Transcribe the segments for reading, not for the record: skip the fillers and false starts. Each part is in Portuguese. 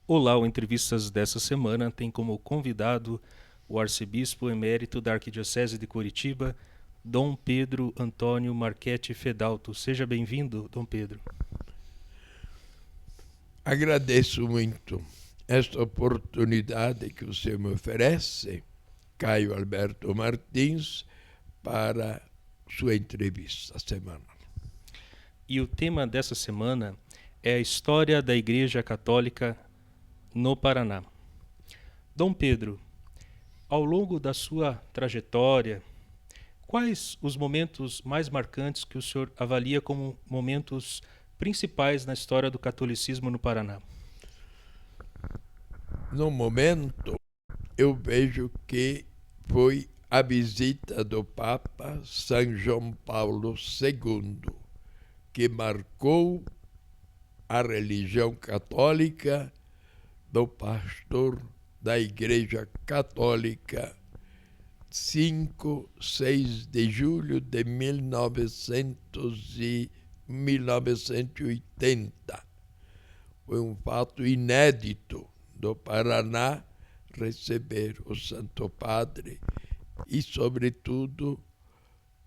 Olá, o Entrevistas dessa semana tem como convidado o arcebispo emérito da Arquidiocese de Curitiba, Dom Pedro Antônio Marchetti Fedalto. Seja bem-vindo, Dom Pedro. Agradeço muito esta oportunidade que você me oferece, Caio Alberto Martins, para sua entrevista semanal. E o tema dessa semana é a história da Igreja Católica no Paraná. Dom Pedro, ao longo da sua trajetória, quais os momentos mais marcantes que o senhor avalia como momentos principais na história do catolicismo no Paraná? No momento, eu vejo que foi a visita do Papa São João Paulo II, que marcou a religião católica do pastor da Igreja Católica 6 de julho de 1980. Foi um fato inédito do Paraná receber o Santo Padre e, sobretudo,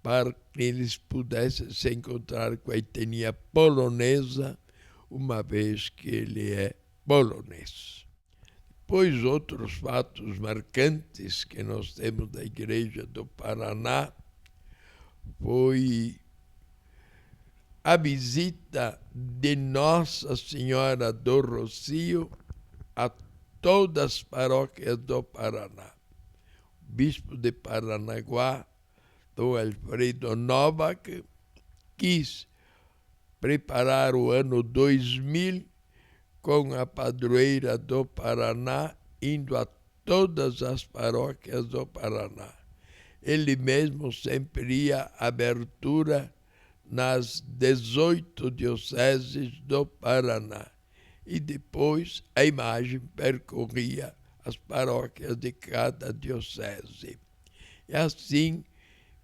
para que eles pudessem se encontrar com a etnia polonesa, uma vez que ele é polonês. Pois outros fatos marcantes que nós temos da Igreja do Paraná foi a visita de Nossa Senhora do Rocio a todas as paróquias do Paraná. O bispo de Paranaguá, Dom Alfredo Novak, quis preparar o ano 2000 com a padroeira do Paraná, indo a todas as paróquias do Paraná. Ele mesmo sempre ia à abertura nas 18 dioceses do Paraná. E depois a imagem percorria as paróquias de cada diocese. E assim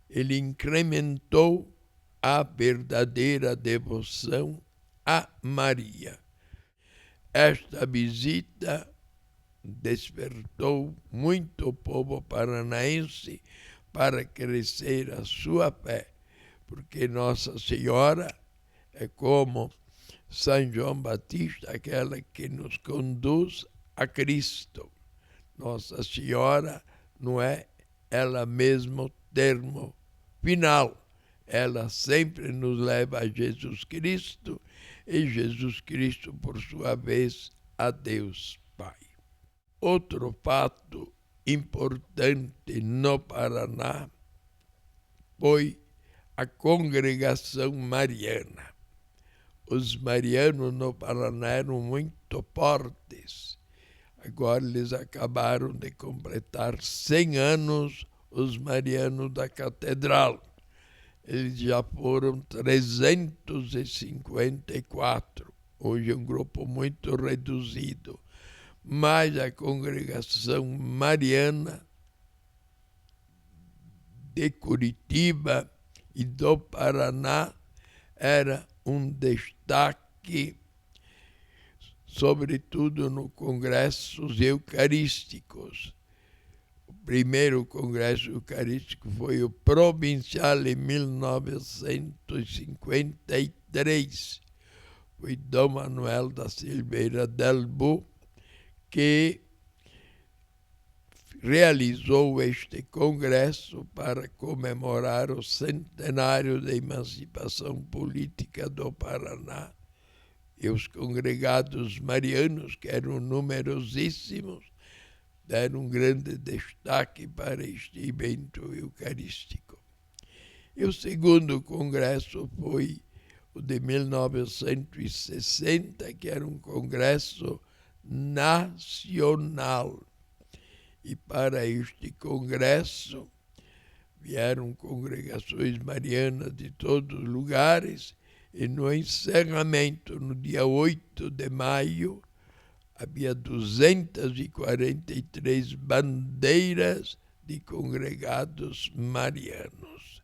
ele incrementou a verdadeira devoção a Maria. Esta visita despertou muito o povo paranaense para crescer a sua fé, porque Nossa Senhora é como São João Batista, aquela que nos conduz a Cristo. Nossa Senhora não é ela mesma o termo final. Ela sempre nos leva a Jesus Cristo e Jesus Cristo, por sua vez, a Deus Pai. Outro fato importante no Paraná foi a congregação mariana. Os marianos no Paraná eram muito fortes. Agora eles acabaram de completar 100 anos, os marianos da Catedral. Eles já foram 354. Hoje é um grupo muito reduzido. Mas a congregação mariana de Curitiba e do Paraná era um destaque, sobretudo no congressos eucarísticos. O primeiro congresso eucarístico foi o provincial em 1953. Foi Dom Manuel da Silveira Delbo que realizou este congresso para comemorar o centenário da emancipação política do Paraná. E os congregados marianos, que eram numerosíssimos, deram um grande destaque para este evento eucarístico. E o segundo congresso foi o de 1960, que era um congresso nacional. E para este congresso vieram congregações marianas de todos os lugares, e no encerramento, no dia 8 de maio, havia 243 bandeiras de congregados marianos.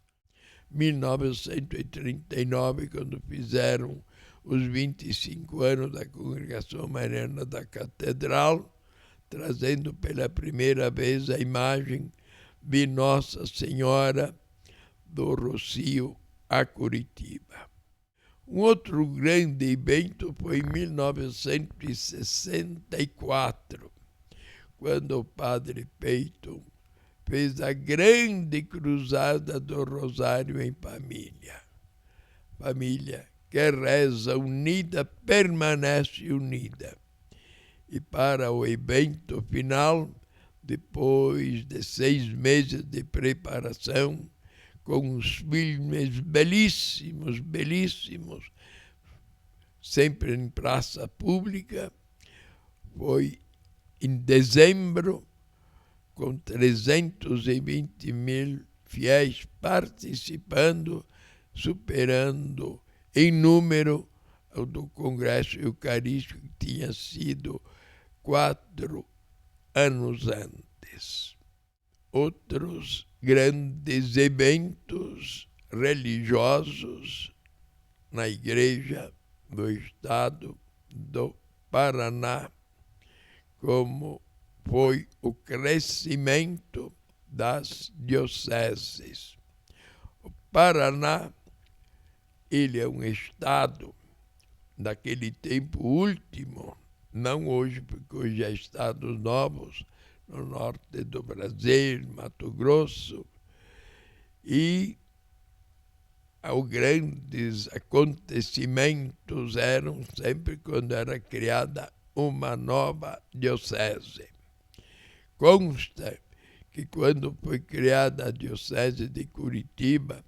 1939, quando fizeram os 25 anos da Congregação Mariana da Catedral, trazendo pela primeira vez a imagem de Nossa Senhora do Rocio a Curitiba. Um outro grande evento foi em 1964, quando o Padre Peyton fez a grande cruzada do Rosário em família. Família que reza unida, permanece unida. E para o evento final, depois de 6 meses de preparação, com uns filmes belíssimos, belíssimos, sempre em praça pública, foi em dezembro, com 320 mil fiéis participando, superando em número o do Congresso Eucarístico, que tinha sido 4 anos antes. Outros grandes eventos religiosos na Igreja do Estado do Paraná, como foi o crescimento das dioceses. O Paraná, ele é um estado daquele tempo último, não hoje, porque hoje há estados novos no norte do Brasil, Mato Grosso, e os grandes acontecimentos eram sempre quando era criada uma nova diocese. Consta que quando foi criada a Diocese de Curitiba,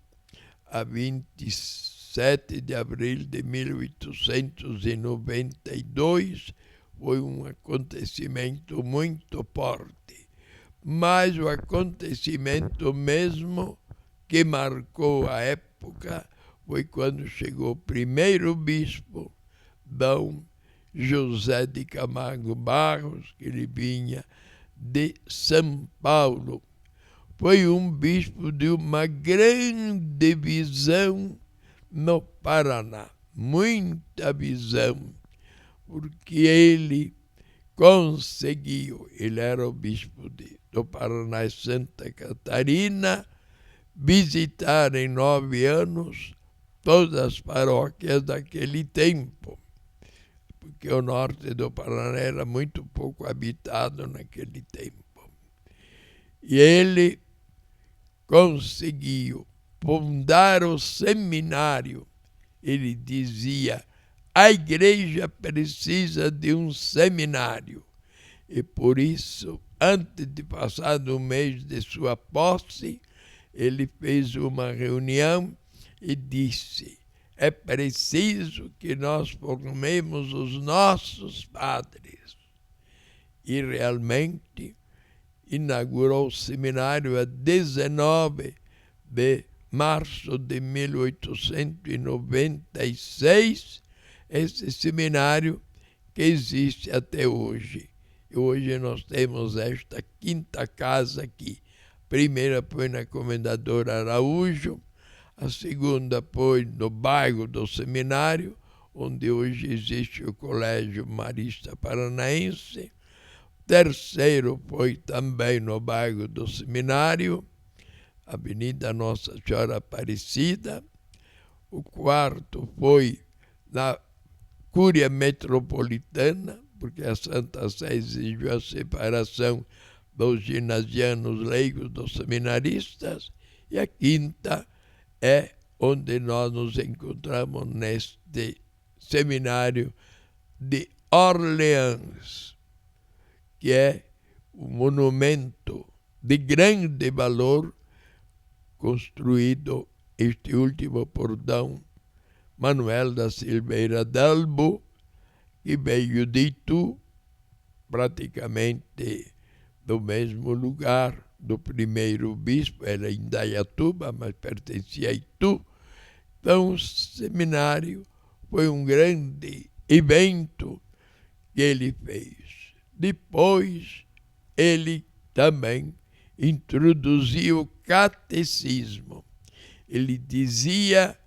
a 27 de abril de 1892, foi um acontecimento muito forte. Mas o acontecimento mesmo que marcou a época foi quando chegou o primeiro bispo, Dom José de Camargo Barros, que ele vinha de São Paulo. Foi um bispo de uma grande visão no Paraná, muita visão, porque ele conseguiu, ele era o bispo do Paraná e Santa Catarina, visitar em 9 anos todas as paróquias daquele tempo, porque o norte do Paraná era muito pouco habitado naquele tempo. E ele conseguiu fundar o seminário. Ele dizia: a igreja precisa de um seminário. E por isso, antes de passar o mês de sua posse, ele fez uma reunião e disse: é preciso que nós formemos os nossos padres. E realmente inaugurou o seminário a 19 de março de 1896, esse seminário que existe até hoje. E hoje nós temos esta 5ª casa aqui. A primeira foi na Comendador Araújo, a segunda foi no bairro do Seminário, onde hoje existe o Colégio Marista Paranaense. O terceiro foi também no bairro do Seminário, Avenida Nossa Senhora Aparecida. O quarto foi na Cúria Metropolitana, porque a Santa Sé exigiu a separação dos ginasianos leigos dos seminaristas. E a 5ª é onde nós nos encontramos neste seminário de Orleans, que é um monumento de grande valor, construído este último por Dom Manuel da Silveira Dalbo, que veio de Itu, praticamente do mesmo lugar do primeiro bispo, era em Indaiatuba, mas pertencia a Itu. Então o seminário foi um grande evento que ele fez. Depois, ele também introduziu o catecismo. Ele dizia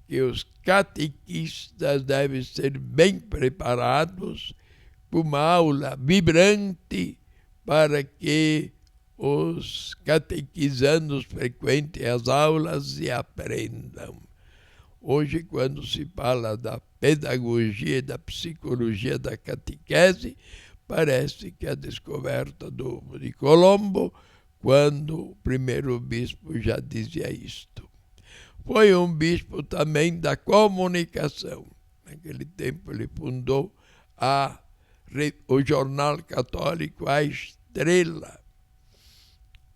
que os catequistas devem ser bem preparados, com uma aula vibrante, para que os catequizandos frequentem as aulas e aprendam. Hoje, quando se fala da pedagogia e da psicologia da catequese, parece que a descoberta do ovo de Colombo, quando o primeiro bispo já dizia isto. Foi um bispo também da comunicação. Naquele tempo ele fundou o jornal católico A Estrela,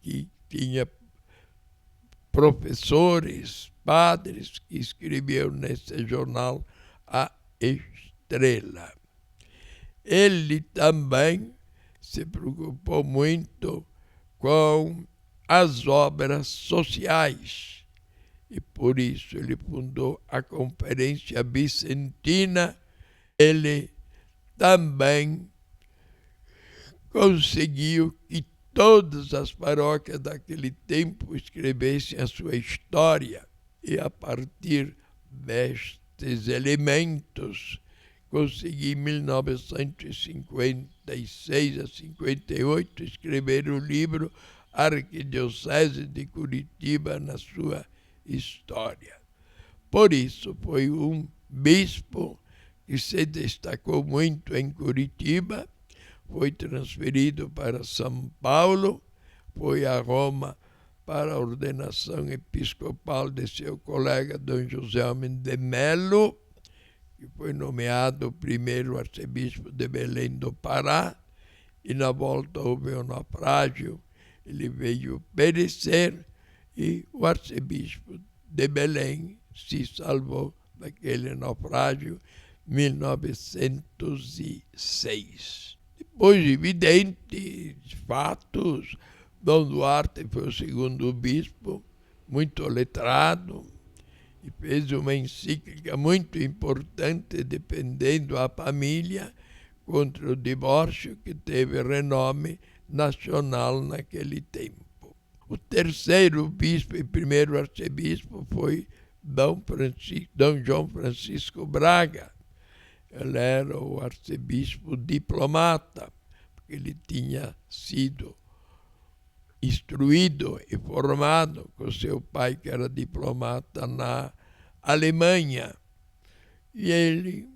que tinha professores, padres que escreviam nesse jornal A Estrela. Ele também se preocupou muito com as obras sociais e por isso ele fundou a Conferência Vicentina. Ele também conseguiu que todas as paróquias daquele tempo escrevessem a sua história e a partir destes elementos consegui em 1956 a 58 escrever o livro Arquidiocese de Curitiba na sua história. Por isso foi um bispo que se destacou muito em Curitiba, foi transferido para São Paulo, foi a Roma para a ordenação episcopal de seu colega Dom José Homem de Melo, que foi nomeado primeiro arcebispo de Belém do Pará, e na volta houve um naufrágio, ele veio perecer, e o arcebispo de Belém se salvou daquele naufrágio em 1906. Depois, evidente, fatos, Dom Duarte foi o segundo bispo, muito letrado, e fez uma encíclica muito importante defendendo a família contra o divórcio, que teve renome nacional naquele tempo. O terceiro bispo e primeiro arcebispo foi Dom João Francisco Braga. Ele era o arcebispo diplomata, porque ele tinha sido instruído e formado com seu pai, que era diplomata na Alemanha. E ele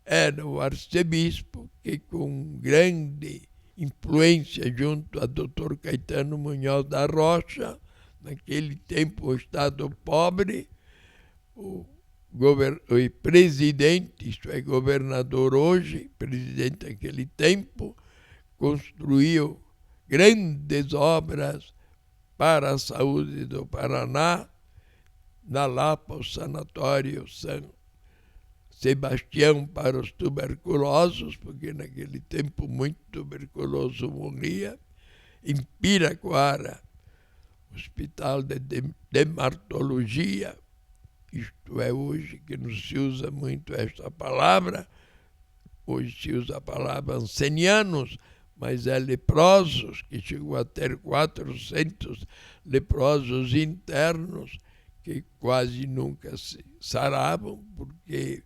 era o arcebispo que, com grande influência junto a Dr. Caetano Munhoz da Rocha, naquele tempo o estado pobre, o presidente, isto é, governador hoje, presidente naquele tempo, construiu grandes obras para a saúde do Paraná, na Lapa, o Sanatório São Sebastião para os tuberculosos, porque naquele tempo muito tuberculoso morria, em Piraquara, Hospital de Dermatologia, isto é, hoje que não se usa muito esta palavra, hoje se usa a palavra ancenianos, mas é leprosos, que chegou a ter 400 leprosos internos, que quase nunca se saravam, porque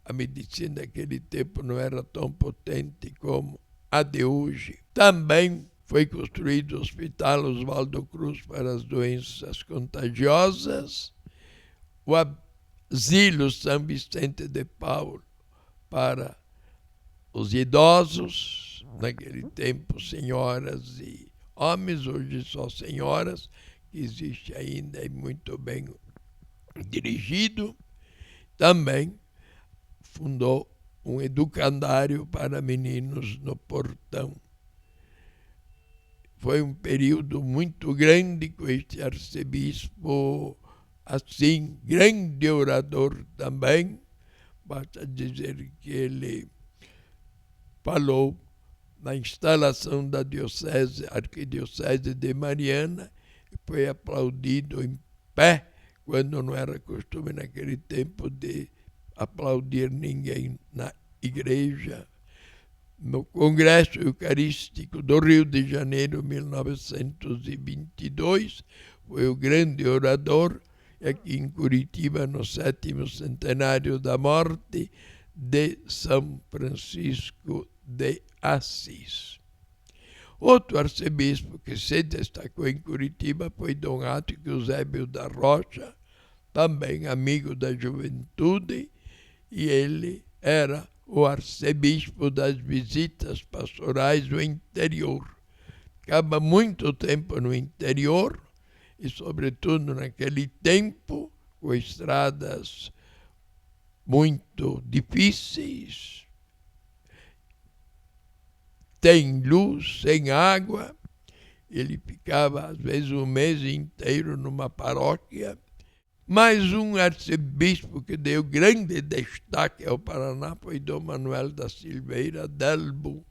a medicina daquele tempo não era tão potente como a de hoje. Também foi construído o Hospital Oswaldo Cruz para as doenças contagiosas, o Asilo São Vicente de Paulo para os idosos, naquele tempo senhoras e homens, hoje só senhoras, que existe ainda e muito bem dirigido. Também fundou um educandário para meninos no Portão. Foi um período muito grande com este arcebispo, assim, grande orador também. Basta dizer que ele falou na instalação da Arquidiocese de Mariana, e foi aplaudido em pé, quando não era costume naquele tempo de aplaudir ninguém na igreja. No Congresso Eucarístico do Rio de Janeiro, 1922, foi o grande orador, e aqui em Curitiba, no 7º centenário da morte de São Francisco de Assis. Outro arcebispo que se destacou em Curitiba foi Dom Ático Eusébio da Rocha, também amigo da juventude, e ele era o arcebispo das visitas pastorais do interior. Ficava muito tempo no interior e, sobretudo naquele tempo, com estradas muito difíceis, sem luz, sem água. Ele ficava, às vezes, um mês inteiro numa paróquia. Mais um arcebispo que deu grande destaque ao Paraná foi Dom Manuel da Silveira Delbo.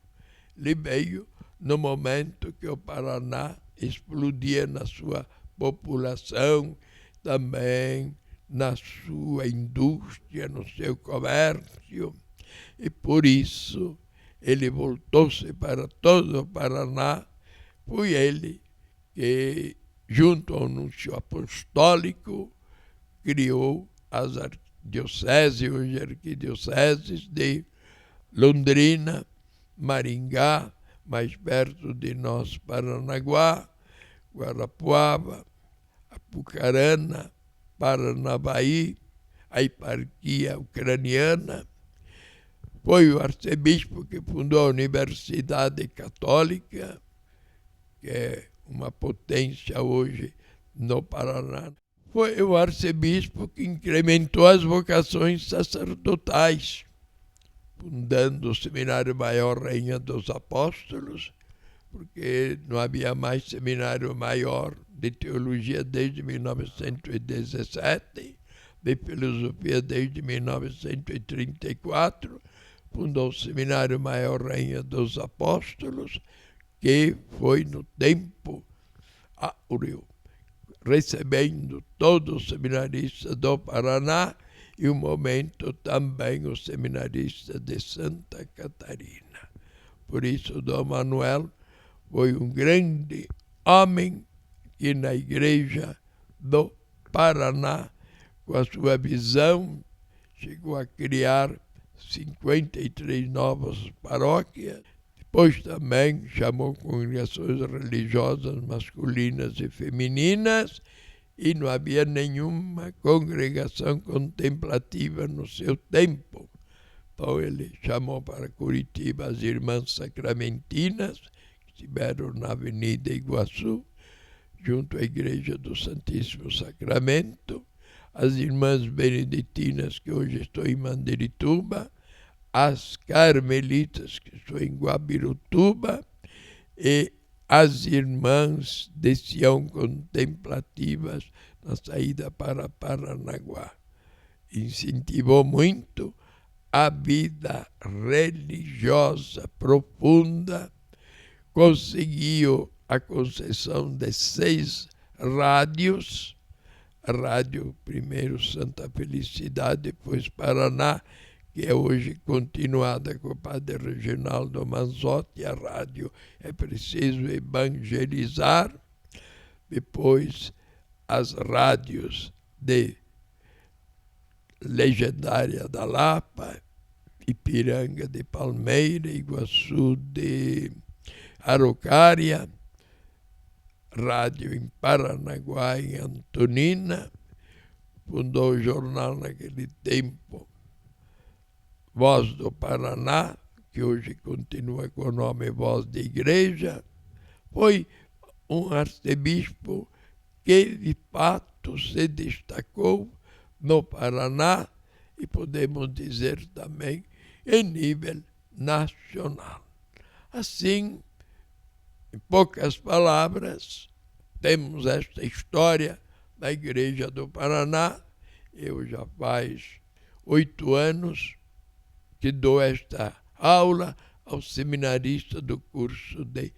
Ele veio no momento que o Paraná explodia na sua população, também na sua indústria, no seu comércio, e por isso ele voltou-se para todo o Paraná. Foi ele que, junto ao Núncio Apostólico, criou as arquidioceses, hoje arquidioceses de Londrina, Maringá, mais perto de nós, Paranaguá, Guarapuava, Apucarana, Paranavaí, a eparquia ucraniana. Foi o arcebispo que fundou a Universidade Católica, que é uma potência hoje no Paraná. Foi o arcebispo que incrementou as vocações sacerdotais, fundando o Seminário Maior Rainha dos Apóstolos, porque não havia mais seminário maior de teologia desde 1917, de filosofia desde 1934, fundou o Seminário Maior Rainha dos Apóstolos, que foi no tempo áureo, recebendo todos os seminaristas do Paraná e um momento também os seminaristas de Santa Catarina. Por isso, Dom Manuel foi um grande homem que na Igreja do Paraná, com a sua visão, chegou a criar 53 novas paróquias. Depois também chamou congregações religiosas masculinas e femininas, e não havia nenhuma congregação contemplativa no seu tempo. Então ele chamou para Curitiba as Irmãs Sacramentinas, que estiveram na Avenida Iguaçu, junto à Igreja do Santíssimo Sacramento, as Irmãs Beneditinas, que hoje estão em Mandirituba, as Carmelitas, que estão em Guabirutuba, e as Irmãs de Sião Contemplativas, na saída para Paranaguá. Incentivou muito a vida religiosa profunda, conseguiu a concessão de 6 rádios, a rádio primeiro Santa Felicidade, depois Paraná, que é hoje continuada com o padre Reginaldo Manzotti. A rádio É Preciso Evangelizar. Depois as rádios de Legendária da Lapa, Ipiranga de Palmeira, Iguaçu de Araucária, rádio em Paranaguá, em Antonina. Fundou o jornal naquele tempo Voz do Paraná, que hoje continua com o nome Voz de Igreja. Foi um arcebispo que, de fato, se destacou no Paraná e, podemos dizer também, em nível nacional. Assim, em poucas palavras, temos esta história da Igreja do Paraná. Eu já faz 8 anos que dou esta aula aos seminaristas do curso de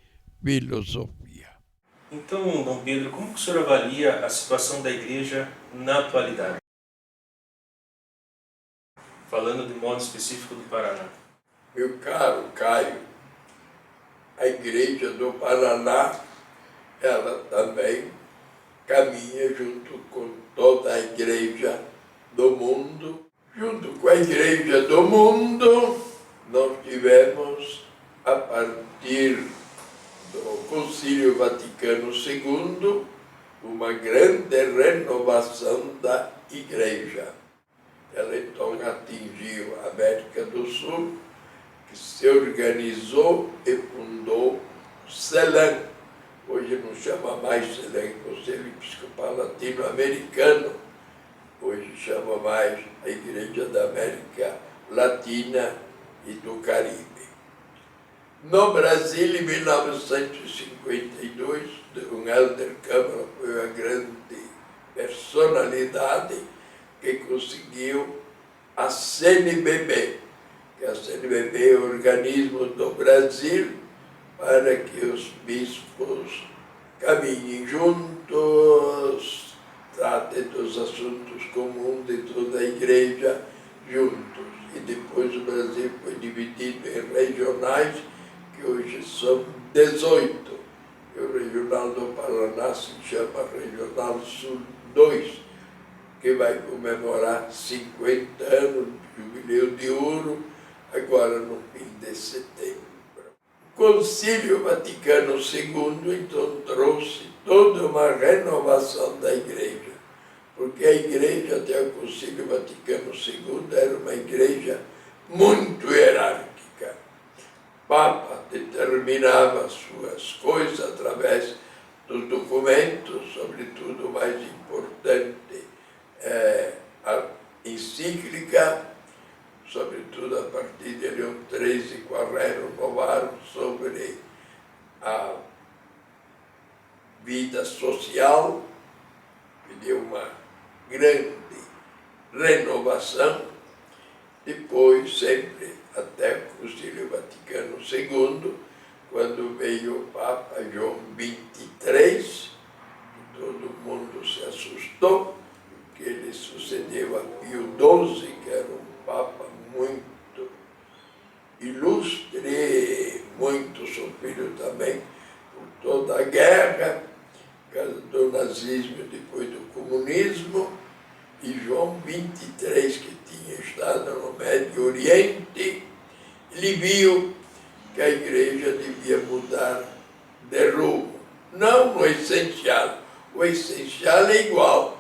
filosofia. Então, Dom Pedro, como que o senhor avalia a situação da Igreja na atualidade? Falando de modo específico do Paraná. Meu caro Caio, a Igreja do Paraná, ela também caminha junto com toda a igreja do mundo. Junto com a igreja do mundo, nós tivemos, a partir do Concílio Vaticano II, uma grande renovação da igreja. Ela então atingiu a América do Sul, que se organizou e fundou o CELAM. Hoje não chama mais CELAM, Conselho Episcopal Latino-Americano. Hoje chama mais a Igreja da América Latina e do Caribe. No Brasil, em 1952, um Helder Câmara foi uma grande personalidade que conseguiu a CNBB, que a CNBB é o organismo do Brasil para que os bispos caminhem juntos, tratem dos assuntos comuns de toda a igreja juntos. E depois o Brasil foi dividido em regionais, que hoje são 18. E o Regional do Paraná se chama Regional Sul 2, que vai comemorar 50 anos de jubileu de ouro, agora no fim de setembro. O Concílio Vaticano II, então, trouxe toda uma renovação da igreja, porque a igreja até o Concílio Vaticano II era uma igreja muito hierárquica. O Papa determinava as suas coisas através dos documentos, sobretudo o mais importante, a encíclica, sobretudo a partir de Leão XIII, com a renovaram sobre a vida social, que deu uma grande renovação. Depois, sempre até o Concílio Vaticano II, quando veio o Papa João XXIII, todo mundo se assustou, porque ele sucedeu a Pio XII, que era um Papa muito ilustre, muito sofrido também por toda a guerra, por causa do nazismo e depois do comunismo. E João XXIII, que tinha estado no Médio Oriente, ele viu que a igreja devia mudar de rumo. Não no essencial, o essencial é igual.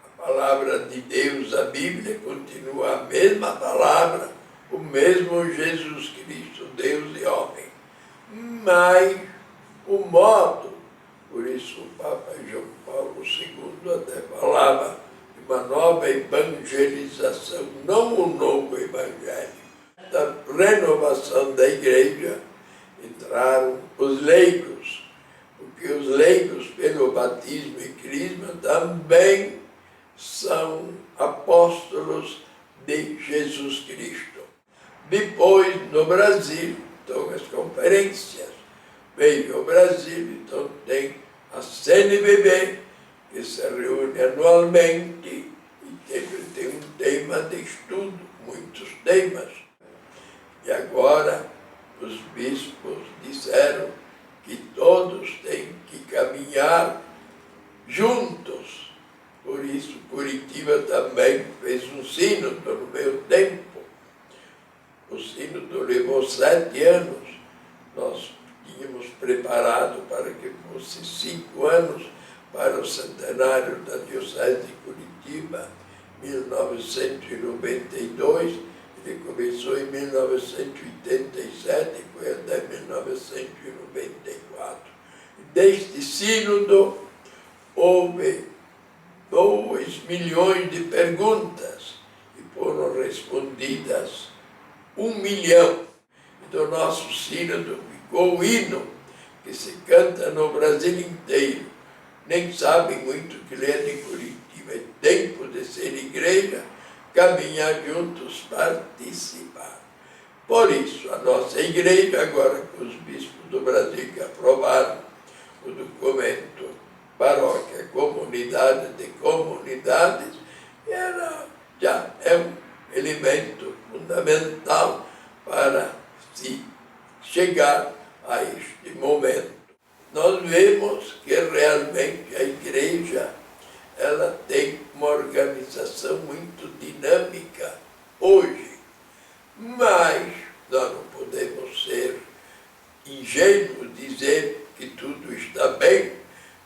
A palavra de Deus, a Bíblia, continua a mesma palavra, o mesmo Jesus Cristo, Deus e homem. Mas o modo, por isso o Papa João Paulo II até falava de uma nova evangelização, não um novo evangelho. Da renovação da igreja entraram os leigos, porque os leigos, pelo batismo e crisma, também são apóstolos de Jesus Cristo. Depois, no Brasil, então as conferências. Veio ao Brasil, então tem a CNBB, que se reúne anualmente e sempre tem um tema de estudo, muitos temas. E agora os bispos disseram que todos têm que caminhar juntos. Por isso, Curitiba também fez um sínodo no meu tempo. O sínodo levou 7 anos. Nós tínhamos preparado para que fosse 5 anos para o centenário da Diocese de Curitiba, 1992. Ele começou em 1987 e foi até 1994. Deste sínodo, houve 2 milhões de perguntas e foram respondidas 1 milhão. Do nosso sínodo ficou o hino que se canta no Brasil inteiro. Nem sabem muito que ele é de Curitiba. É tempo de ser igreja, caminhar juntos, participar. Por isso, a nossa igreja, agora com os bispos do Brasil que aprovaram o documento Paróquia, Comunidade de Comunidades, já é um elemento fundamental para se chegar a este momento. Nós vemos que realmente a igreja ela tem uma organização muito dinâmica hoje. Mas nós não podemos ser ingênuos, dizer que tudo está bem,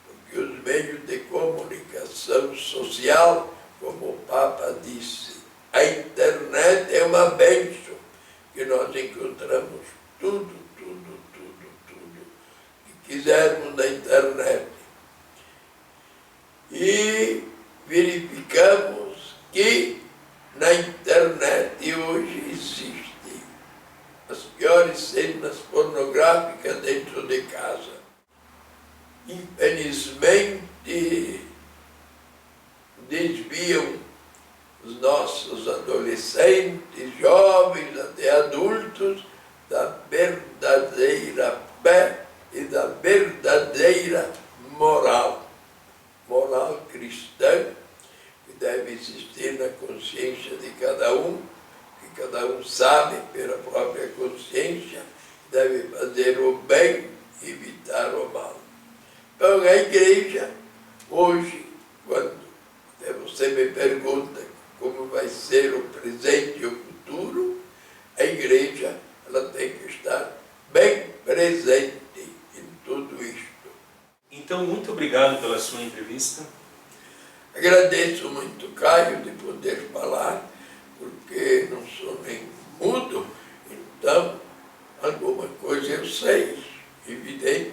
porque os meios de comunicação social, como o Papa disse, a internet é uma bênção, que nós encontramos tudo que quisermos na internet. E verificamos que na internet hoje existem as piores cenas pornográficas dentro de casa. Infelizmente, desviam os nossos adolescentes, jovens, até adultos, da verdadeira fé e da verdadeira moral cristã, que deve existir na consciência de cada um, que cada um sabe pela própria consciência, deve fazer o bem e evitar o mal. Então a igreja, hoje, quando você me pergunta como vai ser o presente e o futuro, a igreja ela tem que estar bem presente em tudo isto. Então, muito obrigado pela sua entrevista. Agradeço muito, Caio, de poder falar, porque não sou nem mudo, então alguma coisa eu sei, evidente,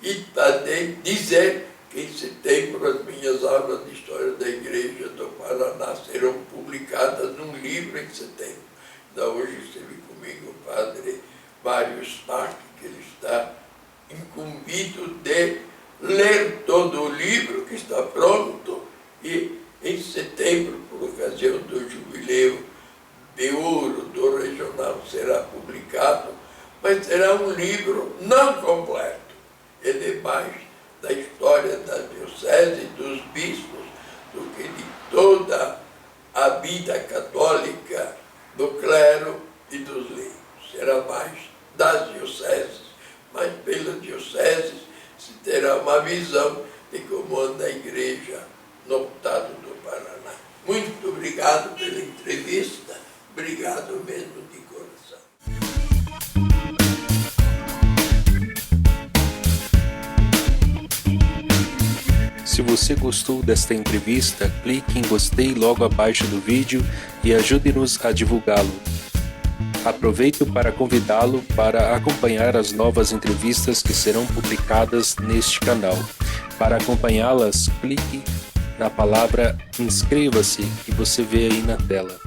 e também dizer que em setembro as minhas aulas de História da Igreja do Paraná serão publicadas num livro em setembro. Então hoje esteve comigo o padre Mário Smack, que ele está incumbido de ler todo o livro que está pronto, e em setembro, por ocasião do jubileu de ouro do regional, será publicado, mas será um livro não completo. Ele é mais da história da diocese, dos bispos, do que de toda a vida católica, do clero e dos leigos. Será mais das dioceses, mas pelas dioceses se terá uma visão de como anda a igreja no estado do Paraná. Muito obrigado pela entrevista, obrigado mesmo de coração. Se você gostou desta entrevista, clique em gostei logo abaixo do vídeo e ajude-nos a divulgá-lo. Aproveito para convidá-lo para acompanhar as novas entrevistas que serão publicadas neste canal. Para acompanhá-las, clique na palavra inscreva-se que você vê aí na tela.